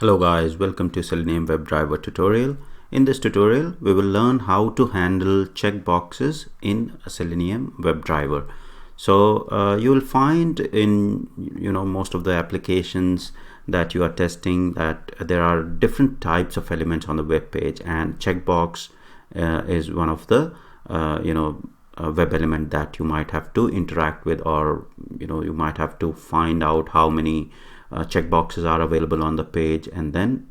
Hello guys, welcome to Selenium Webdriver tutorial. In this tutorial, we will learn how to handle checkboxes in Selenium Webdriver. So you will find in most of the applications that you are testing that there are different types of elements on the web page, and checkbox is one of the web element that you might have to interact with, or you might have to find out how many checkboxes are available on the page and then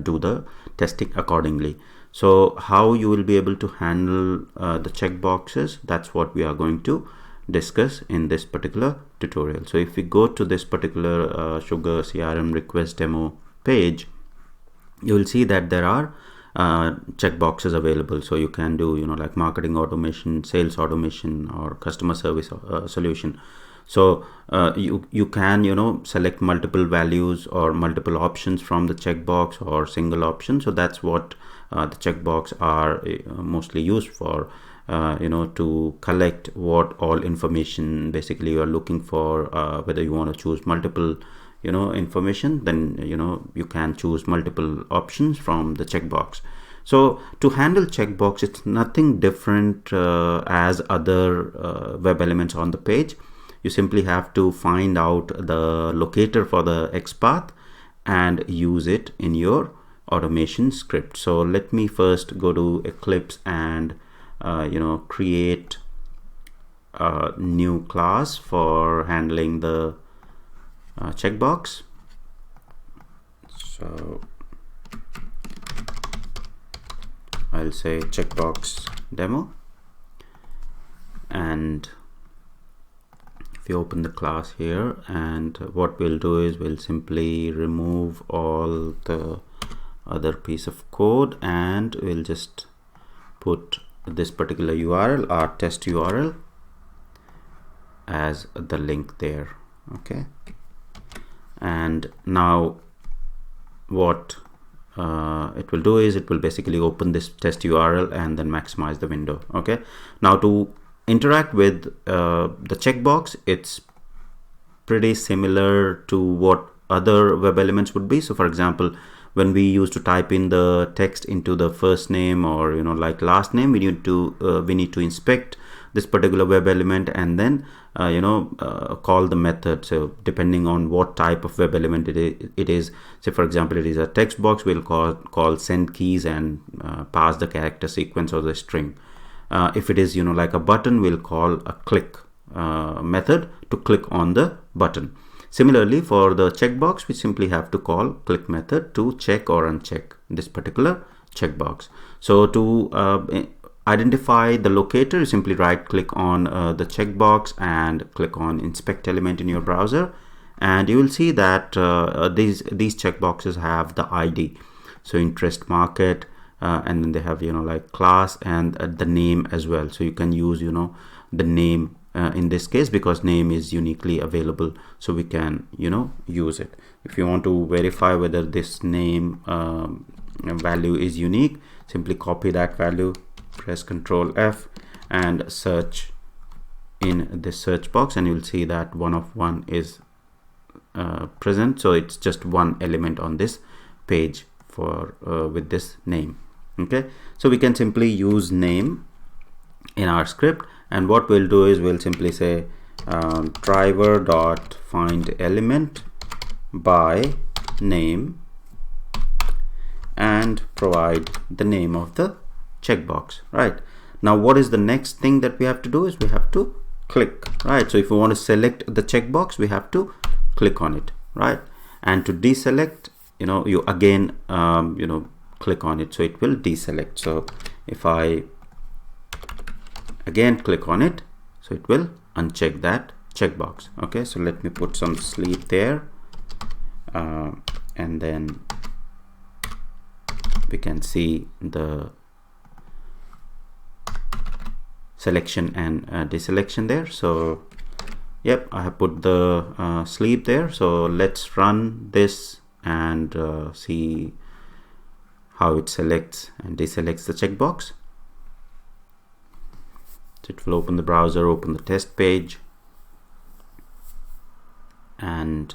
do the testing accordingly. So how you will be able to handle the checkboxes, that's what we are going to discuss in this particular tutorial. So if we go to this particular Sugar CRM request demo page, you will see that there are checkboxes available. So you can do like marketing automation, sales automation, or customer service solution. So you can select multiple values or multiple options from the checkbox, or single option. So that's what the checkbox are mostly used for, to collect what all information basically you are looking for. Whether you want to choose multiple information, then you can choose multiple options from the checkbox. So to handle checkbox, it's nothing different as other web elements on the page. You simply have to find out the locator for the XPath and use it in your automation script. So let me first go to Eclipse and create a new class for handling the checkbox. So I'll say checkbox demo, and if you open the class here, and what we'll do is we'll simply remove all the other piece of code, and we'll just put this particular URL, our test URL, as the link there. Okay, and now what it will do is it will basically open this test URL and then maximize the window. Okay, now to interact with the checkbox, it's pretty similar to what other web elements would be. So for example, when we used to type in the text into the first name or like last name, we need to inspect this particular web element and then call the method. So depending on what type of web element it is, say for example it is a text box, we'll call send keys and pass the character sequence or the string. If it is like a button, we'll call a click method to click on the button. Similarly, for the checkbox, we simply have to call click method to check or uncheck this particular checkbox. So to identify the locator, you simply right click on the checkbox and click on inspect element in your browser, and you will see that these checkboxes have the ID. So interest market, and then they have like class and the name as well. So you can use the name in this case, because name is uniquely available, so we can use it. If you want to verify whether this name value is unique, simply copy that value, press Ctrl F and search in this search box, and you'll see that 1 of 1 is present. So it's just one element on this page for with this name. Okay, so we can simply use name in our script, and what we'll do is we'll simply say driver dot find element by name and provide the name of the checkbox. Right, now what is the next thing that we have to do is we have to click. Right, so if we want to select the checkbox, we have to click on it. Right, and to deselect, you again click on it, so it will deselect. So if I again click on it, so it will uncheck that checkbox. Okay, so let me put some sleep there, and then we can see the selection and deselection there. So yep, I have put the sleep there. So let's run this and see how it selects and deselects the checkbox. So it will open the browser, open the test page, and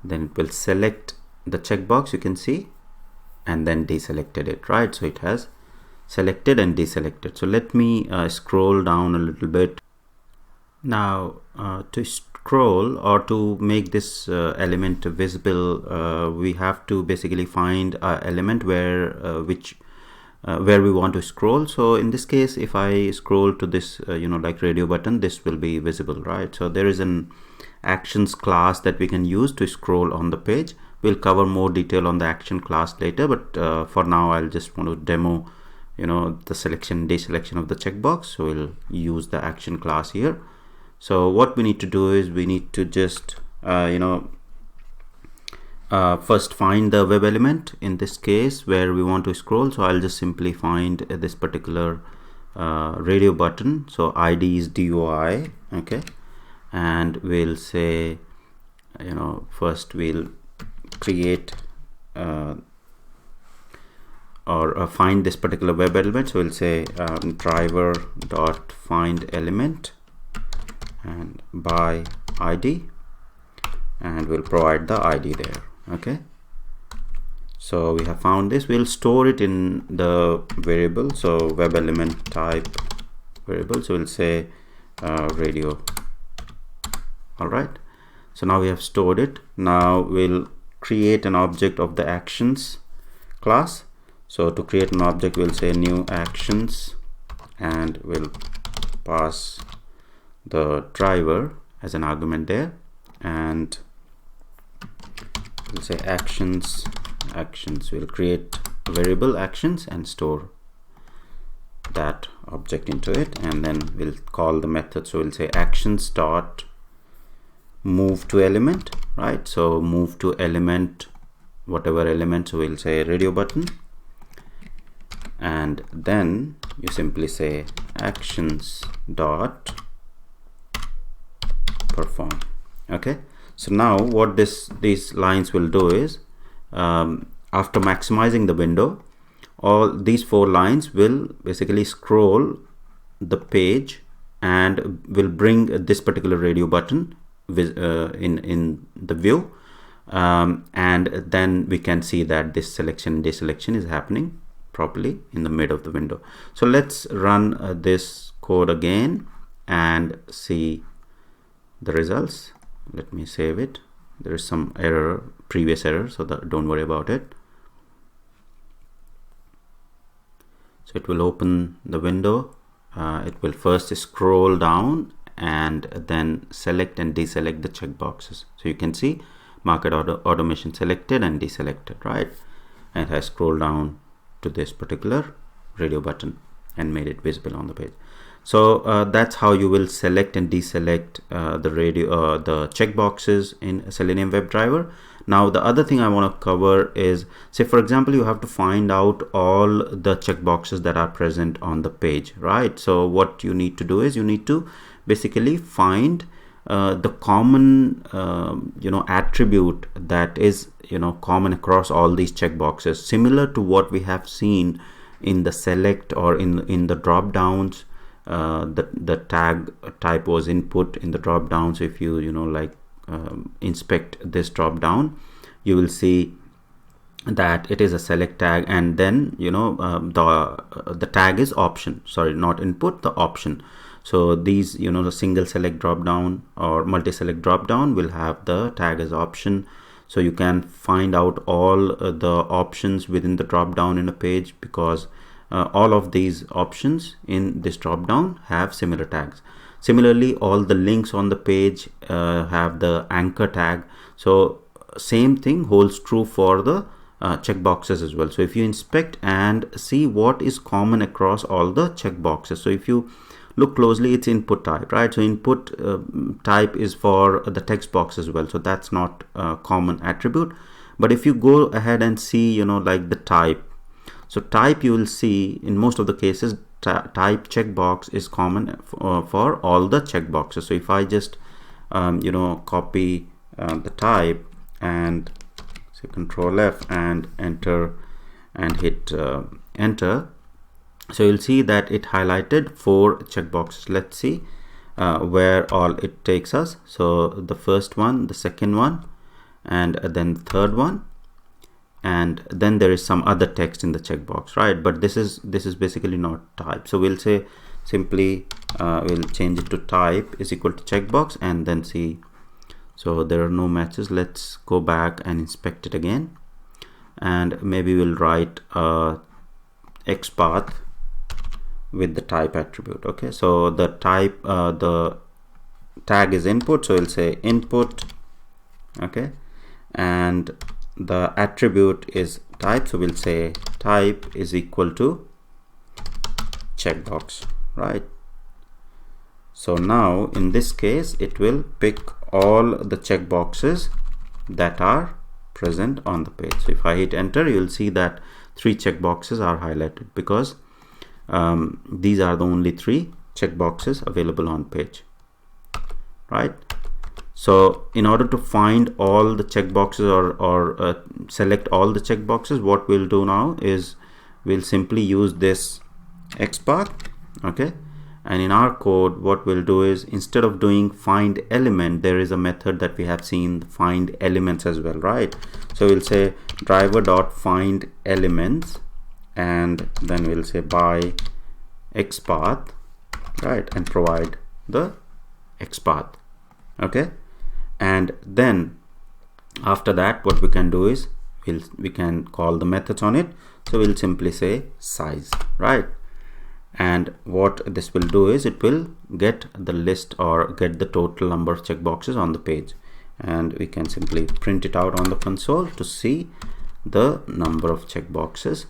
then it will select the checkbox, you can see, and then deselected it, right? So it has selected and deselected. So let me scroll down a little bit. Now to scroll or to make this element visible, we have to basically find an element where we want to scroll. So in this case, if I scroll to this like radio button, this will be visible, right? So there is an actions class that we can use to scroll on the page. We'll cover more detail on the action class later, but for now I'll just want to demo the selection deselection of the checkbox. So we'll use the action class here. So what we need to do is we need to just first find the web element, in this case where we want to scroll. So I'll just simply find this particular radio button. So ID is DOI, okay, and we'll say first we'll create or find this particular web element. So we'll say driver dot find element and by ID, and we'll provide the ID there. Okay, so we have found this. We'll store it in the variable, so web element type variable. So we'll say radio. All right, so now we have stored it. Now we'll create an object of the actions class. So to create an object, we'll say new actions, and we'll pass the driver as an argument there, and we'll say actions. We'll create a variable actions and store that object into it, and then we'll call the method. So we'll say actions dot move to element, right? So move to element, whatever element. So we'll say radio button, and then you simply say actions dot perform. Okay, so now what these lines will do is after maximizing the window, all these 4 lines will basically scroll the page and will bring this particular radio button in the view, and then we can see that this selection and deselection is happening properly in the mid of the window. So let's run this code again and see the results. Let me save it. There is some error, previous error, so don't worry about it. So it will open the window. It will first scroll down and then select and deselect the checkboxes. So you can see market automation selected and deselected, right? And it has scrolled down to this particular radio button and made it visible on the page. So that's how you will select and deselect the checkboxes in Selenium WebDriver. Now the other thing I want to cover is, say for example, you have to find out all the checkboxes that are present on the page, right? So what you need to do is you need to basically find the common attribute that is common across all these checkboxes, similar to what we have seen in the select or in the drop downs. The tag type was input in the drop down. So if you inspect this drop down, you will see that it is a select tag, and then the tag is option, sorry, not input, the option. So these the single select drop down or multi select drop down will have the tag as option. So you can find out all the options within the drop down in a page, because all of these options in this drop down have similar tags. Similarly, all the links on the page have the anchor tag. So same thing holds true for the checkboxes as well. So if you inspect and see what is common across all the checkboxes, so if you look closely, it's input type, right? So input type is for the text box as well, so that's not a common attribute. But if you go ahead and see like the type, so type, you will see in most of the cases type checkbox is common for all the checkboxes. So if I just copy the type and say Control F and enter and hit enter, so you'll see that it highlighted 4 checkboxes. Let's see where all it takes us. So the first one, the second one, and then the third one, and then there is some other text in the checkbox, right? But this is basically not type. So we'll say simply we'll change it to type is equal to checkbox, and then see. So there are no matches. Let's go back and inspect it again, and maybe we'll write XPath with the type attribute. Okay, so the type the tag is input, so we'll say input. Okay, and the attribute is type, so we'll say type is equal to checkbox, right? So now in this case it will pick all the checkboxes that are present on the page. So if I hit enter, you will see that 3 checkboxes are highlighted, because these are the only 3 checkboxes available on page, right? So in order to find all the checkboxes or select all the checkboxes, what we'll do now is we'll simply use this XPath. Okay, and in our code what we'll do is, instead of doing find element, there is a method that we have seen, find elements as well, right? So we'll say driver dot find elements, and then we'll say by XPath, right, and provide the XPath. Okay, and then after that what we can do is we can call the methods on it. So we'll simply say size, right? And what this will do is it will get the list or get the total number of checkboxes on the page, and we can simply print it out on the console to see the number of checkboxes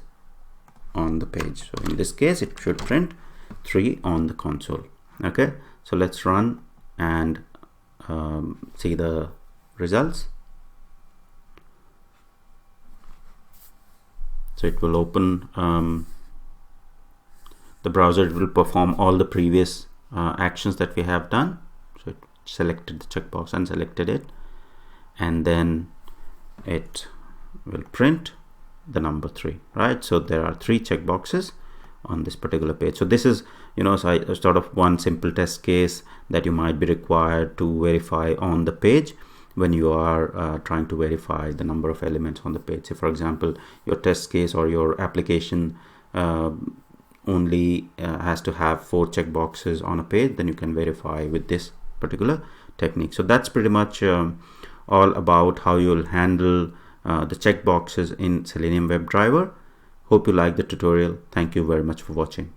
on the page. So in this case it should print 3 on the console. Okay, so let's run and see the results. So it will open the browser. It will perform all the previous actions that we have done. So it selected the checkbox and selected it, and then it will print the number 3, right? So there are 3 checkboxes on this particular page. So this is, sort of one simple test case that you might be required to verify on the page when you are trying to verify the number of elements on the page. Say for example, your test case or your application only has to have 4 checkboxes on a page, then you can verify with this particular technique. So that's pretty much all about how you'll handle the checkboxes in Selenium WebDriver. Hope you like the tutorial. Thank you very much for watching.